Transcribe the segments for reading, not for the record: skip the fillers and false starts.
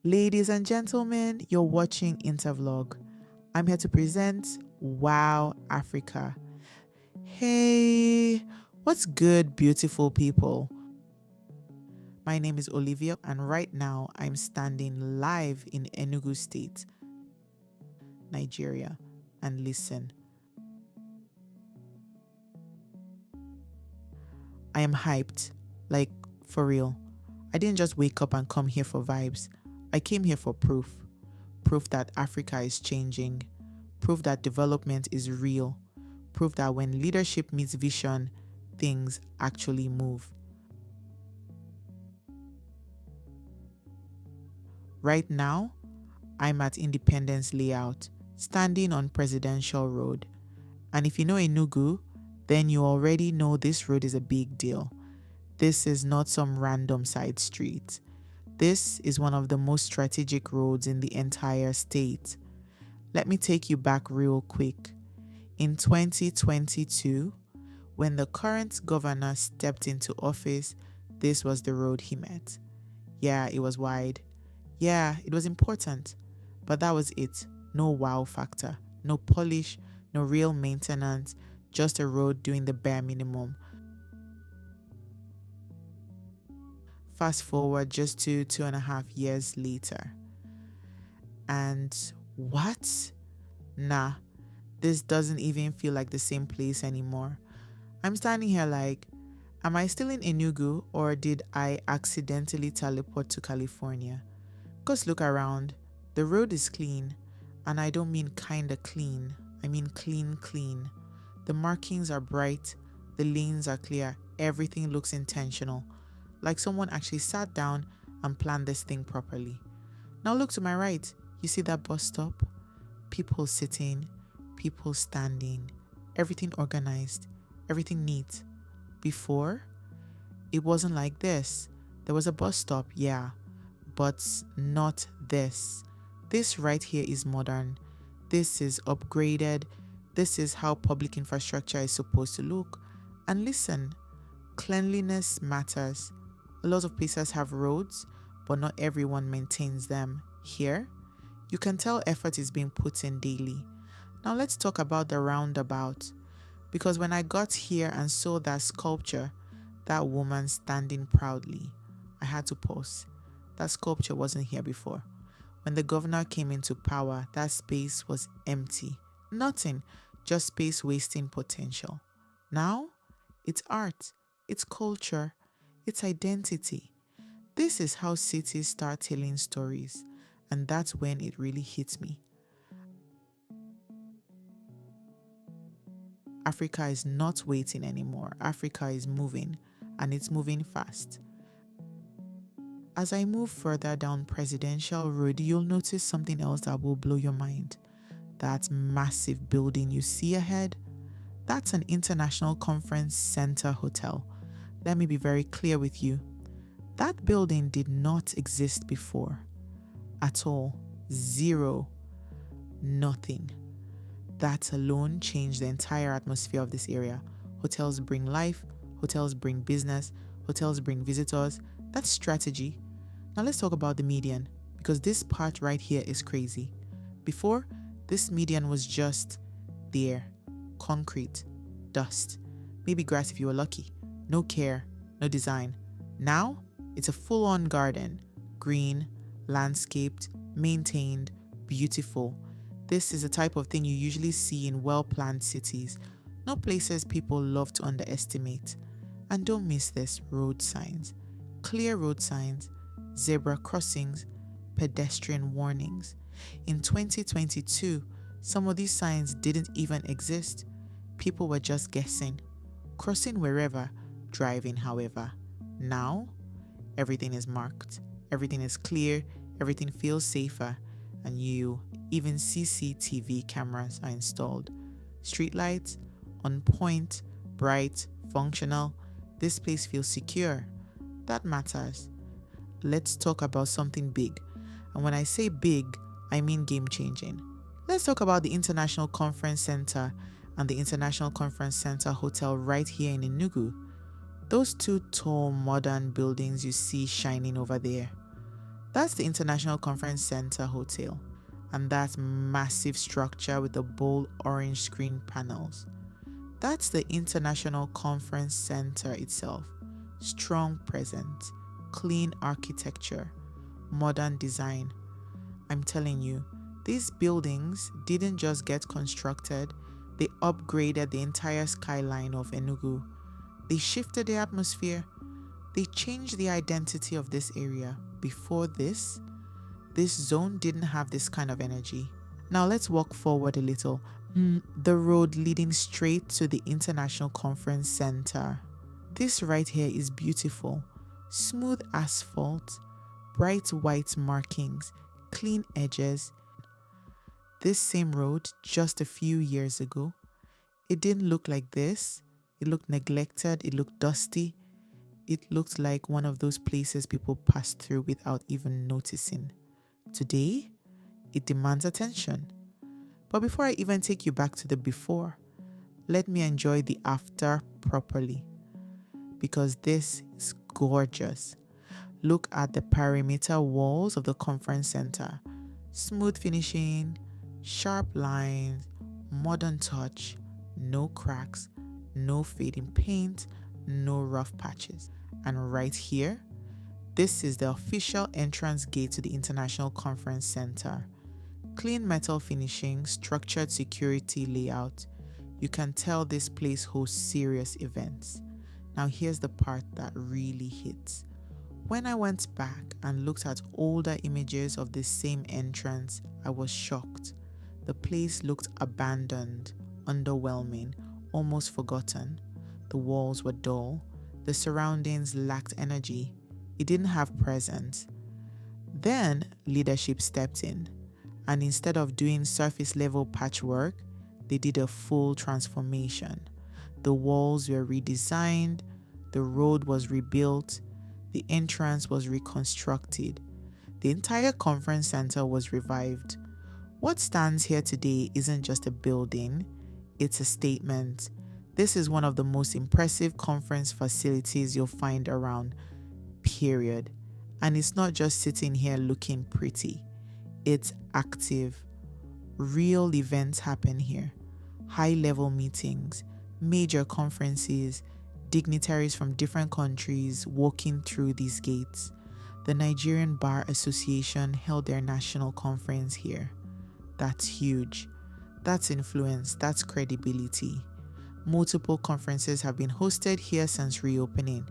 Ladies and gentlemen, you're watching Intervlog. I'm here to present Wow Africa. Hey, what's good, beautiful people? My name is Olivia, and right now I'm standing live in Enugu State, Nigeria. And listen, I am hyped, like for real. I didn't just wake up and come here for vibes. I came here for proof. Proof that Africa is changing, proof that development is real, proof that when leadership meets vision, things actually move. Right now, I'm at Independence Layout, standing on Presidential Road. And if you know Enugu, then you already know this road is a big deal. This is not some random side street. This is one of the most strategic roads in the entire state. Let me take you back real quick. In 2022, when the current governor stepped into office, this was the road he met. Yeah, it was wide. Yeah, it was important. But that was it. No wow factor, no polish, no real maintenance, just a road doing the bare minimum. Fast forward just 2.5 years later. And what? Nah, this doesn't even feel like the same place anymore. I'm standing here like, am I still in Enugu or did I accidentally teleport to California? Because look around, the road is clean, and I don't mean kinda clean, I mean clean, clean. The markings are bright, the lanes are clear, everything looks intentional, like someone actually sat down and planned this thing properly. Now look to my right, you see that bus stop? People sitting, people standing, everything organized, everything neat. Before, it wasn't like this. There was a bus stop, yeah, but not this. This right here is modern. This is upgraded. This is how public infrastructure is supposed to look. And listen, cleanliness matters. A lot of places have roads, but not everyone maintains them. Here, you can tell effort is being put in daily. Now let's talk about the roundabout. Because when I got here and saw that sculpture, that woman standing proudly, I had to pause. That sculpture wasn't here before. When the governor came into power, that space was empty. Nothing, just space wasting potential. Now, it's art, it's culture, it's identity. This is how cities start telling stories, and that's when it really hits me. Africa is not waiting anymore. Africa is moving, and it's moving fast. As I move further down Presidential Road, you'll notice something else that will blow your mind. That massive building you see ahead, that's an International Conference Center hotel. Let me be very clear with you. That building did not exist before. At all. Zero. Nothing. That alone changed the entire atmosphere of this area. Hotels bring life, hotels bring business, hotels bring visitors. That's strategy. Now let's talk about the median, because this part right here is crazy. Before, this median was just there. Concrete, dust, maybe grass if you were lucky. No care, no design. Now, it's a full-on garden. Green, landscaped, maintained, beautiful. This is the type of thing you usually see in well-planned cities, not places people love to underestimate. And don't miss this, road signs. Clear road signs, zebra crossings, pedestrian warnings. In 2022, some of these signs didn't even exist. People were just guessing, crossing wherever, driving however. Now, everything is marked, everything is clear, everything feels safer, and even CCTV cameras are installed. Streetlights, on point, bright, functional. This place feels secure. That matters. Let's talk about something big. And when I say big, I mean game-changing. Let's talk about the International Conference Center and the International Conference Center Hotel right here in Enugu. Those two tall, modern buildings you see shining over there. That's the International Conference Center Hotel, and that massive structure with the bold orange screen panels. That's the International Conference Center itself. Strong presence, clean architecture, modern design. I'm telling you, these buildings didn't just get constructed, they upgraded the entire skyline of Enugu. They shifted the atmosphere, they changed the identity of this area. Before this zone didn't have this kind of energy. Now let's walk forward a little. The road leading straight to the International Conference Center. This right here is beautiful. Smooth asphalt, bright white markings, clean edges. This same road just a few years ago, it didn't look like this. It looked neglected, it looked dusty. It looked like one of those places people pass through without even noticing. Today, it demands attention. But before I even take you back to the before, let me enjoy the after properly, because this is gorgeous. Look at the perimeter walls of the conference center. Smooth finishing, sharp lines, modern touch, no cracks, no fading paint, no rough patches. And right here, this is the official entrance gate to the International Conference Center. Clean metal finishing, structured security layout. You can tell this place hosts serious events. Now here's the part that really hits. When I went back and looked at older images of this same entrance, I was shocked. The place looked abandoned, underwhelming, almost forgotten. The walls were dull. The surroundings lacked energy. It didn't have presence. Then leadership stepped in, and instead of doing surface level patchwork, they did a full transformation. The walls were redesigned, the road was rebuilt, the entrance was reconstructed. The entire conference center was revived. What stands here today isn't just a building, it's a statement. This is one of the most impressive conference facilities you'll find around, period. And it's not just sitting here looking pretty. It's active. Real events happen here. High-level meetings, major conferences, dignitaries from different countries walking through these gates. The Nigerian Bar Association held their national conference here. That's huge. That's influence. That's credibility. Multiple conferences have been hosted here since reopening.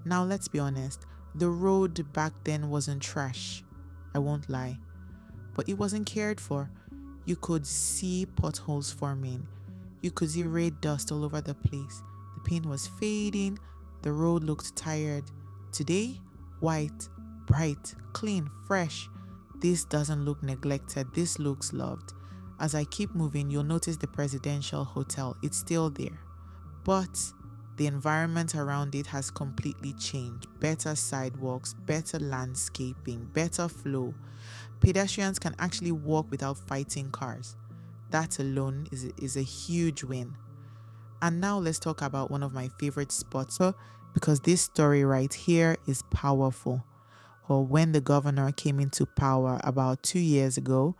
Now let's be honest, the road back then wasn't trash. I won't lie. But it wasn't cared for. You could see potholes forming. You could see red dust all over the place. The paint was fading. The road looked tired. Today, white, bright, clean, fresh. This doesn't look neglected. This looks loved. As I keep moving, you'll notice the presidential hotel. It's still there. But the environment around it has completely changed. Better sidewalks, better landscaping, better flow. Pedestrians can actually walk without fighting cars. That alone is a huge win. And now let's talk about one of my favorite spots, because this story right here is powerful. Or when the governor came into power about 2 years ago,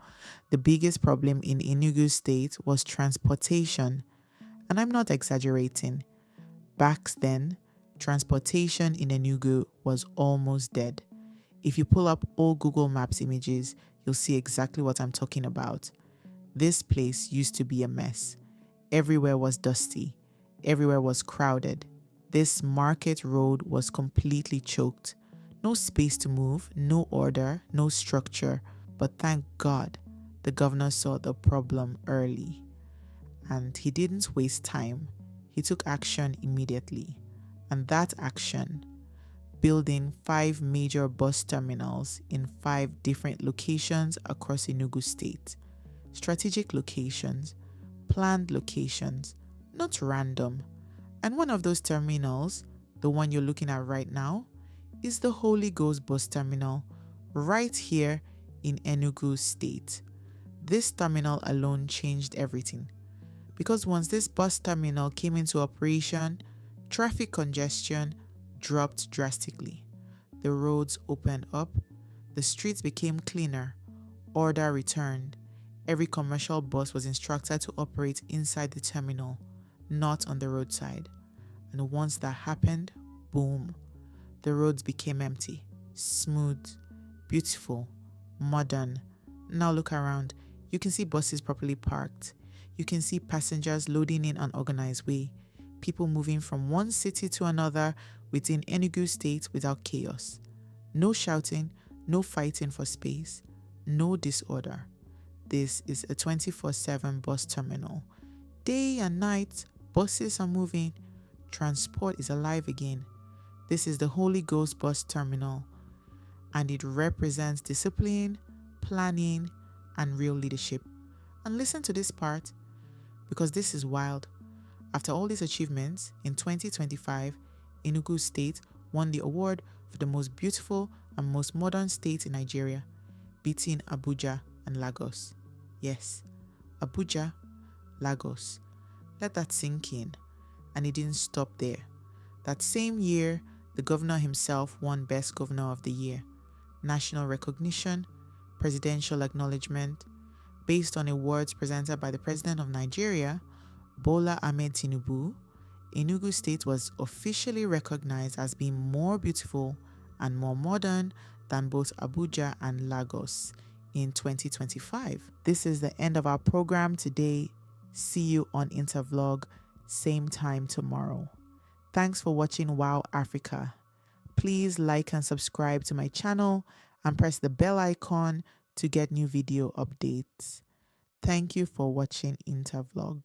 the biggest problem in Enugu state was transportation. And I'm not exaggerating. Back then, transportation in Enugu was almost dead. If you pull up all Google Maps images, you'll see exactly what I'm talking about. This place used to be a mess. Everywhere was dusty. Everywhere was crowded. This market road was completely choked. No space to move, no order, no structure. But thank God, the governor saw the problem early. And he didn't waste time. He took action immediately. And that action, building 5 major bus terminals in 5 different locations across Enugu state. Strategic locations, planned locations, not random. And one of those terminals, the one you're looking at right now, is the Holy Ghost bus terminal right here in Enugu state. This terminal alone changed everything, because once this bus terminal came into operation, traffic congestion dropped drastically. The roads opened up, The streets became cleaner, order returned. Every commercial bus was instructed to operate inside the terminal, not on the roadside. And once that happened, boom, the roads became empty, smooth, beautiful, modern. Now look around. You can see buses properly parked. You can see passengers loading in an organized way. People moving from one city to another within Enugu state without chaos. No shouting, no fighting for space, no disorder. This is a 24/7 bus terminal. Day and night, buses are moving. Transport is alive again. This is the Holy Ghost bus terminal, and it represents discipline, planning, and real leadership. And listen to this part, because this is wild. After all these achievements, in 2025, Enugu State won the award for the most beautiful and most modern state in Nigeria, beating Abuja and Lagos. Yes, Abuja, Lagos. Let that sink in. And it didn't stop there. That same year, the governor himself won Best Governor of the Year, national recognition, presidential acknowledgement. Based on awards presented by the President of Nigeria, Bola Ahmed Tinubu, Enugu State was officially recognized as being more beautiful and more modern than both Abuja and Lagos in 2025. This is the end of our program today. See you on Intervlog, same time tomorrow. Thanks for watching Wow Africa. Please like and subscribe to my channel and press the bell icon to get new video updates. Thank you for watching Intervlog.